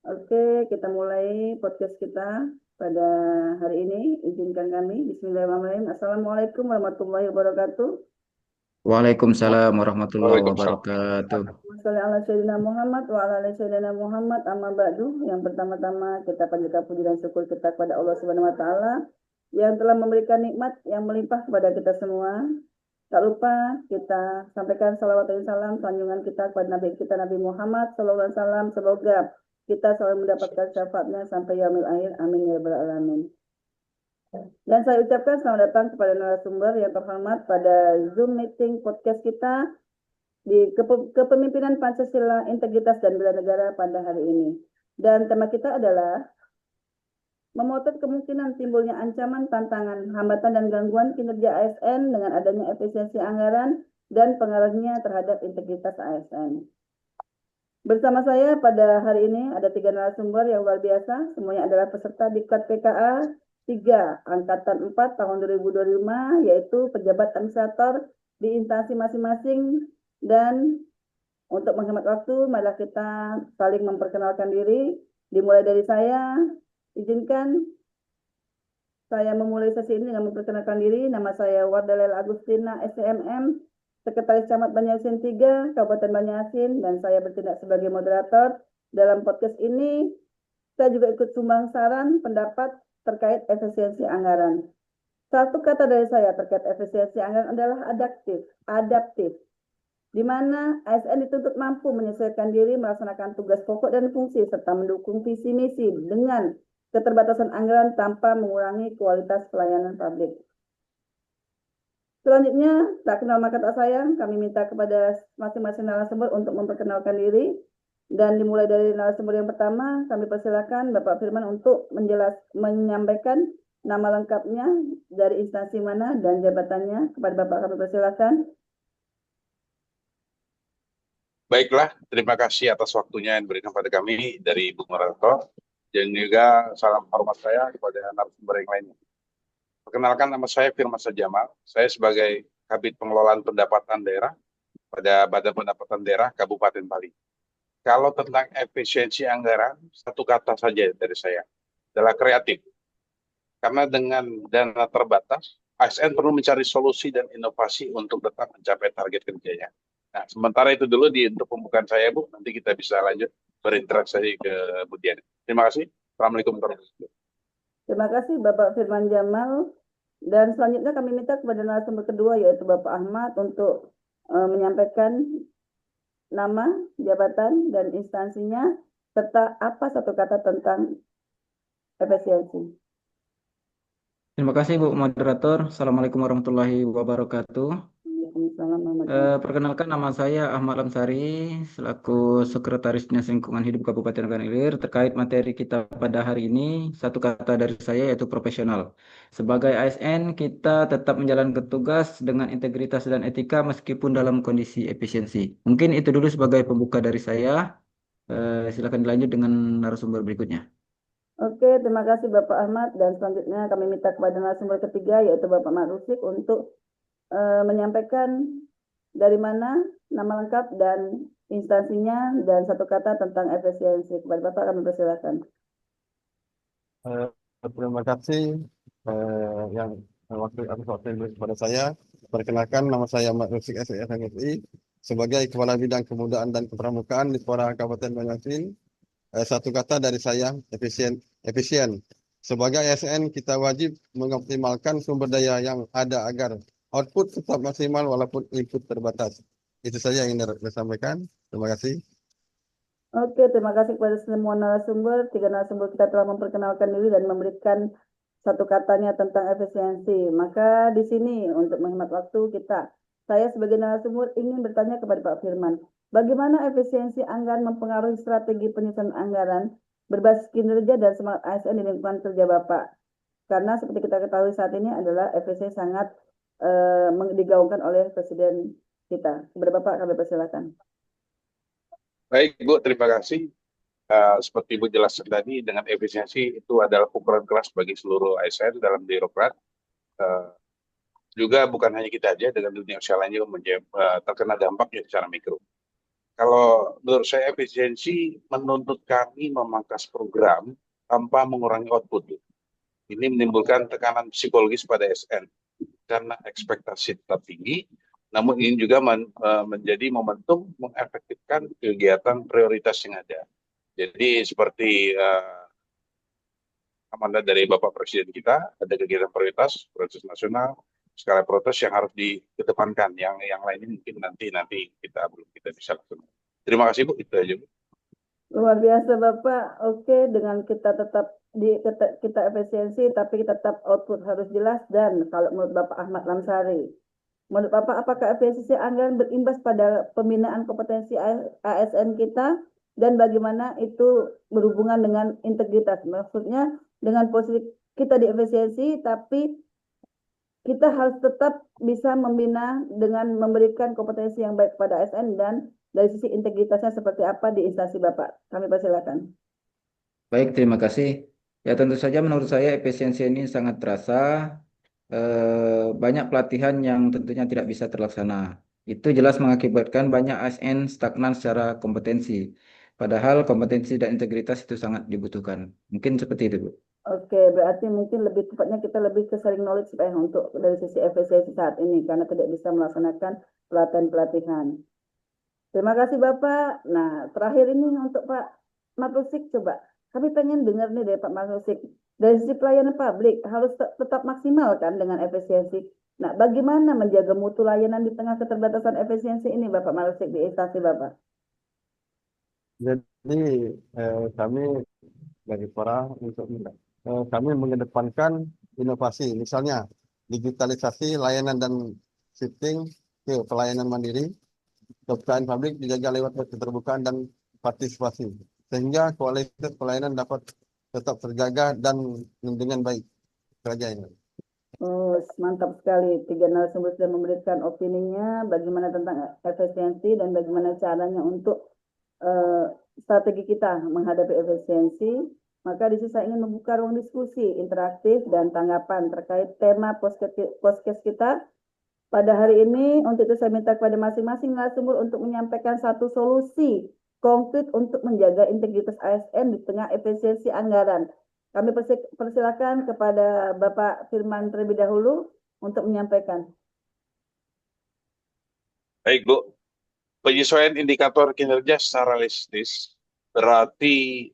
Oke, kita mulai podcast kita pada hari ini. Izinkan kami. Bismillahirrahmanirrahim. Assalamualaikum warahmatullahi wabarakatuh. Waalaikumsalam warahmatullahi Waalaikumsalam. wabarakatuh. Wassalamualaikum ala Sayyidina Muhammad wa ala ali Sayyidina Muhammad amma ba'du. Yang pertama-tama kita panjatkan puji dan syukur kita kepada Allah Subhanahu wa taala yang telah memberikan nikmat yang melimpah kepada kita semua. Tak lupa kita sampaikan salawat dan salam sanjungan kita kepada Nabi kita Nabi Muhammad sallallahu alaihi wasallam. Semoga kita selalu mendapatkan syafaatnya sampai yaumil akhir. Amin ya rabbal alamin. Dan saya ucapkan selamat datang kepada narasumber yang terhormat pada Zoom meeting podcast kita di kepemimpinan Pancasila, Integritas dan Bela Negara pada hari ini. Dan tema kita adalah memotret kemungkinan timbulnya ancaman, tantangan, hambatan dan gangguan kinerja ASN dengan adanya efisiensi anggaran dan pengaruhnya terhadap integritas ASN. Bersama saya pada hari ini ada 3 narasumber yang luar biasa, semuanya adalah peserta Diklat PKA 3 Angkatan 4 tahun 2025, yaitu pejabat administrator di instansi masing-masing. Dan untuk menghemat waktu, mari kita saling memperkenalkan diri. Dimulai dari saya, izinkan saya memulai sesi ini dengan memperkenalkan diri. Nama saya Wardalel Agustina, SCMM, Sekretaris Camat Banjarmasin 3, Kabupaten Banjarmasin, dan saya bertindak sebagai moderator. Dalam podcast ini, saya juga ikut sumbang saran pendapat terkait efisiensi anggaran. Satu kata dari saya terkait efisiensi anggaran adalah adaptif, di mana ASN dituntut mampu menyesuaikan diri melaksanakan tugas pokok dan fungsi serta mendukung visi misi dengan keterbatasan anggaran tanpa mengurangi kualitas pelayanan publik. Selanjutnya, tak kenal maka tak sayang, kami minta kepada masing-masing narasumber untuk memperkenalkan diri. Dan dimulai dari narasumber yang pertama, kami persilakan Bapak Firman untuk menyampaikan nama lengkapnya, dari instansi mana dan jabatannya. Kepada Bapak kami persilakan. Baiklah, terima kasih atas waktunya yang diberikan pada kami dari Ibu Morato, dan juga salam hormat saya kepada narasumber yang lainnya. Perkenalkan, nama saya Firman Jamal. Saya sebagai Kabid Pengelolaan Pendapatan Daerah pada Badan Pendapatan Daerah Kabupaten Bali. Kalau tentang efisiensi anggaran, satu kata saja dari saya, adalah kreatif. Karena dengan dana terbatas, ASN perlu mencari solusi dan inovasi untuk tetap mencapai target kerjanya. Nah, sementara itu dulu untuk pembukaan saya, Bu. Nanti kita bisa lanjut berinteraksi kemudian. Terima kasih. Assalamualaikum warahmatullahi wabarakatuh. Terima kasih Bapak Firman Jamal. Dan selanjutnya kami minta kepada narasumber kedua, yaitu Bapak Ahmad, untuk menyampaikan nama, jabatan, dan instansinya, serta apa satu kata tentang efisiensi. Terima kasih Bu Moderator. Assalamualaikum warahmatullahi wabarakatuh. Perkenalkan, nama saya Ahmad Lamsari selaku Sekretaris Dinas Lingkungan Hidup Kabupaten Ogan Ilir. Terkait materi kita pada hari ini, satu kata dari saya yaitu profesional. Sebagai ASN, kita tetap menjalankan tugas dengan integritas dan etika meskipun dalam kondisi efisiensi. Mungkin itu dulu sebagai pembuka dari saya. Silakan dilanjut dengan narasumber berikutnya. Oke, terima kasih Bapak Ahmad. Dan selanjutnya kami minta kepada narasumber ketiga, yaitu Bapak Mak Rusik, untuk menyampaikan dari mana, nama lengkap dan instansinya, dan satu kata tentang efisiensi. Kepada Bapak kami persilakan. Terima kasih yang atas waktu yang diberikan kepada saya. Perkenalkan, nama saya Ahmad Rusik, SEFMSI, sebagai Kepala Bidang Kebudayaan dan Kepramukaan di Pora Kabupaten Banjarmasin. Satu kata dari saya, efisien. Sebagai ASN, kita wajib mengoptimalkan sumber daya yang ada agar output tetap maksimal walaupun input terbatas. Itu saja yang ingin saya sampaikan. Terima kasih. Oke, terima kasih kepada semua narasumber. 3 narasumber kita telah memperkenalkan diri dan memberikan satu katanya tentang efisiensi. Maka di sini untuk menghemat waktu saya sebagai narasumber ingin bertanya kepada Pak Firman, bagaimana efisiensi anggaran mempengaruhi strategi penyusunan anggaran berbasis kinerja dan semangat ASN di lingkungan kerja Bapak? Karena seperti kita ketahui saat ini adalah efisiensi sangat digaungkan oleh Presiden kita. Kepada Bapak kami persilakan. Baik, Bu. Terima kasih. Seperti Ibu jelaskan tadi, dengan efisiensi itu adalah pukulan keras bagi seluruh ASN dalam birokrat. Juga bukan hanya kita aja, dengan dunia usaha lainnya terkena dampaknya secara mikro. Kalau menurut saya efisiensi menuntut kami memangkas program tanpa mengurangi output. Ini menimbulkan tekanan psikologis pada SN karena ekspektasi tetap tinggi, namun ini juga menjadi momentum mengefektifkan kegiatan prioritas yang ada. Jadi seperti amanat dari Bapak Presiden kita, ada kegiatan prioritas nasional, skala prioritas yang harus dikedepankan. Yang lainnya mungkin nanti kita belum bisa lakukan. Terima kasih Bu, itu aja Bu. Luar biasa Bapak. Oke, dengan kita tetap kita efisiensi, tapi kita tetap output harus jelas. Dan kalau menurut Bapak Ahmad Lamsari, menurut Bapak apakah efisiensi anggaran berimbas pada pembinaan kompetensi ASN kita? Dan bagaimana itu berhubungan dengan integritas? Maksudnya dengan posisi kita di efisiensi, tapi kita harus tetap bisa membina dengan memberikan kompetensi yang baik kepada ASN dan dari sisi integritasnya seperti apa di instansi Bapak. Kami persilakan. Baik, terima kasih. Ya tentu saja menurut saya efisiensi ini sangat terasa. Banyak pelatihan yang tentunya tidak bisa terlaksana. Itu jelas mengakibatkan banyak ASN stagnan secara kompetensi. Padahal kompetensi dan integritas itu sangat dibutuhkan. Mungkin seperti itu, Bu. Oke, berarti mungkin lebih tepatnya kita lebih ke sharing knowledge untuk dari sisi efisiensi saat ini karena tidak bisa melaksanakan pelatihan-pelatihan. Terima kasih Bapak. Nah, terakhir ini untuk Pak Marusik coba. Kami pengen dengar nih dari Pak Marusik. Dari sisi pelayanan publik harus tetap maksimal kan dengan efisiensi. Nah, bagaimana menjaga mutu layanan di tengah keterbatasan efisiensi ini Bapak Marusik di instansi Bapak? Jadi kami dari para kami mengedepankan inovasi, misalnya digitalisasi layanan dan shifting ke pelayanan mandiri, kepercayaan publik dijaga lewat keterbukaan dan partisipasi, sehingga kualitas pelayanan dapat tetap terjaga dan dengan baik. Kerajaan. Oh, mantap sekali. 3 narasumber sudah memberikan opininya bagaimana tentang efisiensi dan bagaimana caranya untuk strategi kita menghadapi efisiensi. Maka di sini saya ingin membuka ruang diskusi interaktif dan tanggapan terkait tema podcast kita pada hari ini. Untuk itu saya minta kepada masing-masing narasumber untuk menyampaikan satu solusi konkret untuk menjaga integritas ASN di tengah efisiensi anggaran. Kami persilakan kepada Bapak Firman terlebih dahulu untuk menyampaikan. Baik Bu, penyesuaian indikator kinerja secara realistis berarti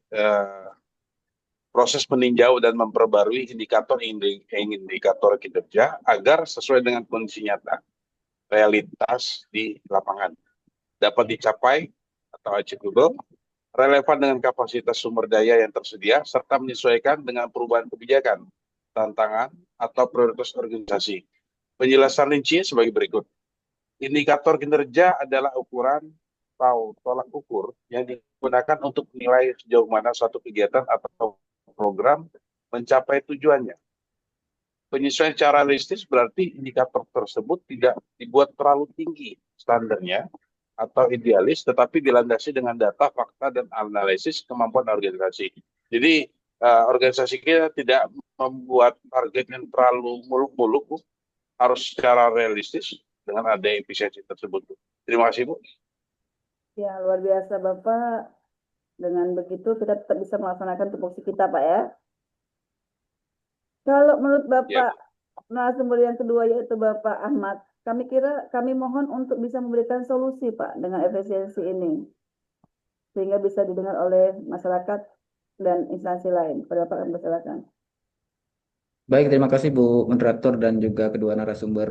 proses meninjau dan memperbarui indikator kinerja agar sesuai dengan kondisi nyata, realitas di lapangan, dapat dicapai atau achievable, relevan dengan kapasitas sumber daya yang tersedia, serta menyesuaikan dengan perubahan kebijakan, tantangan, atau prioritas organisasi. Penjelasan rincinya sebagai berikut. Indikator kinerja adalah ukuran atau tolak ukur yang digunakan untuk menilai sejauh mana suatu kegiatan atau program mencapai tujuannya. Penyesuaian secara realistis berarti indikator tersebut tidak dibuat terlalu tinggi standarnya atau idealis, tetapi dilandasi dengan data, fakta, dan analisis kemampuan organisasi. Jadi organisasi kita tidak membuat target yang terlalu muluk-muluk, Bu. Harus secara realistis dengan ada efisiensi tersebut, Bu. Terima kasih, Bu. Ya, luar biasa Bapak. Dengan begitu kita tetap bisa melaksanakan tupoksi kita Pak ya. Kalau menurut Bapak, narasumber yang kedua yaitu Bapak Ahmad, kami mohon untuk bisa memberikan solusi Pak dengan efisiensi ini. Sehingga bisa didengar oleh masyarakat dan instansi lain. Pada Bapak kami persilakan. Baik, terima kasih Bu Moderator dan juga kedua narasumber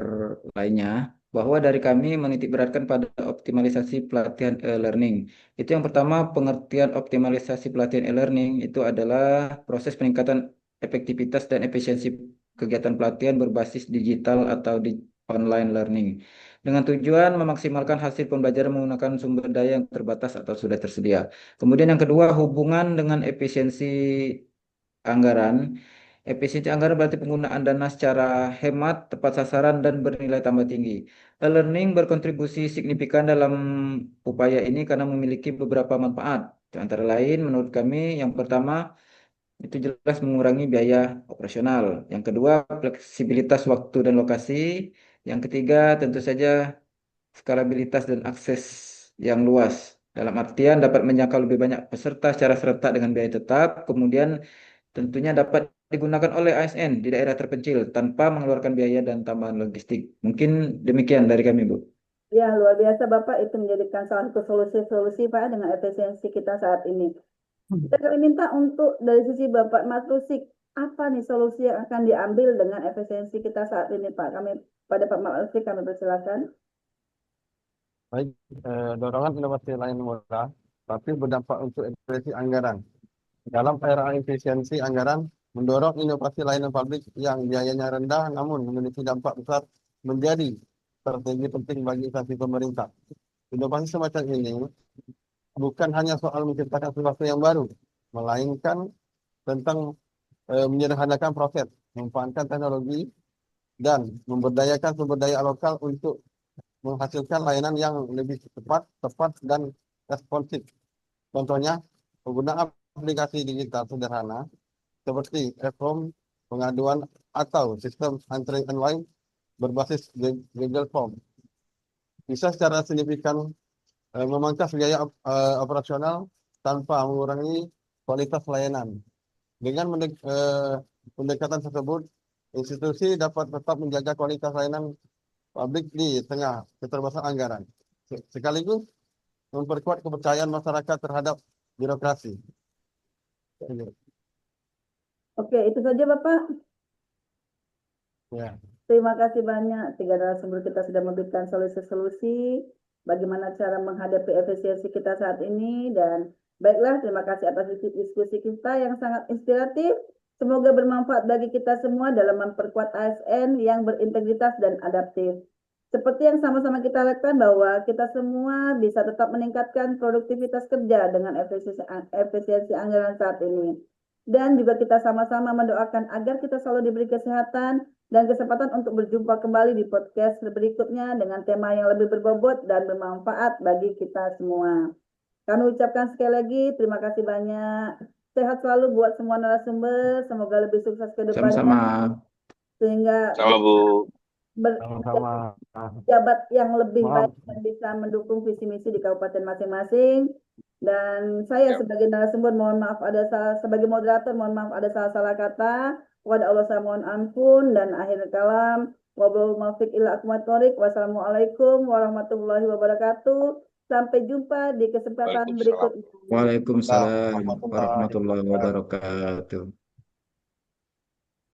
lainnya. Bahwa dari kami menitik beratkan pada optimalisasi pelatihan e-learning. Itu yang pertama, pengertian optimalisasi pelatihan e-learning itu adalah proses peningkatan efektivitas dan efisiensi kegiatan pelatihan berbasis digital atau di online learning. Dengan tujuan memaksimalkan hasil pembelajaran menggunakan sumber daya yang terbatas atau sudah tersedia. Kemudian yang kedua, hubungan dengan efisiensi anggaran. Efisiensi anggaran berarti penggunaan dana secara hemat, tepat sasaran, dan bernilai tambah tinggi. E-learning berkontribusi signifikan dalam upaya ini karena memiliki beberapa manfaat. Antara lain, menurut kami, yang pertama, itu jelas mengurangi biaya operasional. Yang kedua, fleksibilitas waktu dan lokasi. Yang ketiga, tentu saja skalabilitas dan akses yang luas. Dalam artian dapat menjangkau lebih banyak peserta secara serentak dengan biaya tetap, kemudian tentunya dapat digunakan oleh ASN di daerah terpencil tanpa mengeluarkan biaya dan tambahan logistik. Mungkin demikian dari kami, Bu. Ya, luar biasa Bapak, itu menjadikan salah satu solusi-solusi Pak dengan efisiensi kita saat ini. Kita kami minta untuk dari sisi Bapak Matrusik, apa nih solusi yang akan diambil dengan efisiensi kita saat ini Pak? Kami pada Pak Matrusik kami persilakan. Baik, dorongan inovasi layanan murah, tapi berdampak untuk efisiensi anggaran. Dalam era efisiensi anggaran, mendorong inovasi layanan publik yang biayanya rendah namun memiliki dampak besar menjadi strategi penting bagi instansi pemerintah. Inovasi semacam ini bukan hanya soal menciptakan sesuatu yang baru, melainkan tentang menyederhanakan proses, memanfaatkan teknologi, dan memberdayakan sumber daya lokal untuk menghasilkan layanan yang lebih cepat, tepat, dan responsif. Contohnya, penggunaan aplikasi digital sederhana seperti e-form, pengaduan, atau sistem antrean online berbasis Google Form bisa secara signifikan memangkas biaya operasional tanpa mengurangi kualitas layanan. Dengan pendekatan tersebut, institusi dapat tetap menjaga kualitas layanan publik di tengah keterbatasan anggaran, sekaligus memperkuat kepercayaan masyarakat terhadap birokrasi. Oke, itu saja Bapak. Ya. Terima kasih banyak. Tiga narasumber kita sudah memberikan solusi-solusi bagaimana cara menghadapi efisiensi kita saat ini. Dan baiklah, terima kasih atas diskusi kita yang sangat inspiratif. Semoga bermanfaat bagi kita semua dalam memperkuat ASN yang berintegritas dan adaptif. Seperti yang sama-sama kita lakukan bahwa kita semua bisa tetap meningkatkan produktivitas kerja dengan efisiensi anggaran saat ini. Dan juga kita sama-sama mendoakan agar kita selalu diberi kesehatan dan kesempatan untuk berjumpa kembali di podcast berikutnya dengan tema yang lebih berbobot dan bermanfaat bagi kita semua. Kami ucapkan sekali lagi terima kasih banyak. Sehat selalu buat semua narasumber. Semoga lebih sukses ke depannya. Sama-sama. Sehingga Sama Bu. Sama-sama. jabat yang lebih Maaf. baik dan bisa mendukung visi misi di kabupaten masing-masing. Dan saya Siap. sebagai narasumber mohon maaf sebagai moderator mohon maaf ada salah-salah kata. Kepada Allah saya mohon ampun dan akhir kalam. Wabillahi muwaffiq ila aqwamit thoriq. Wassalamualaikum warahmatullahi wabarakatuh. Sampai jumpa di kesempatan Waalaikumsalam. berikutnya. Waalaikumsalam Warahmatullahi warahmatullahi wabarakatuh.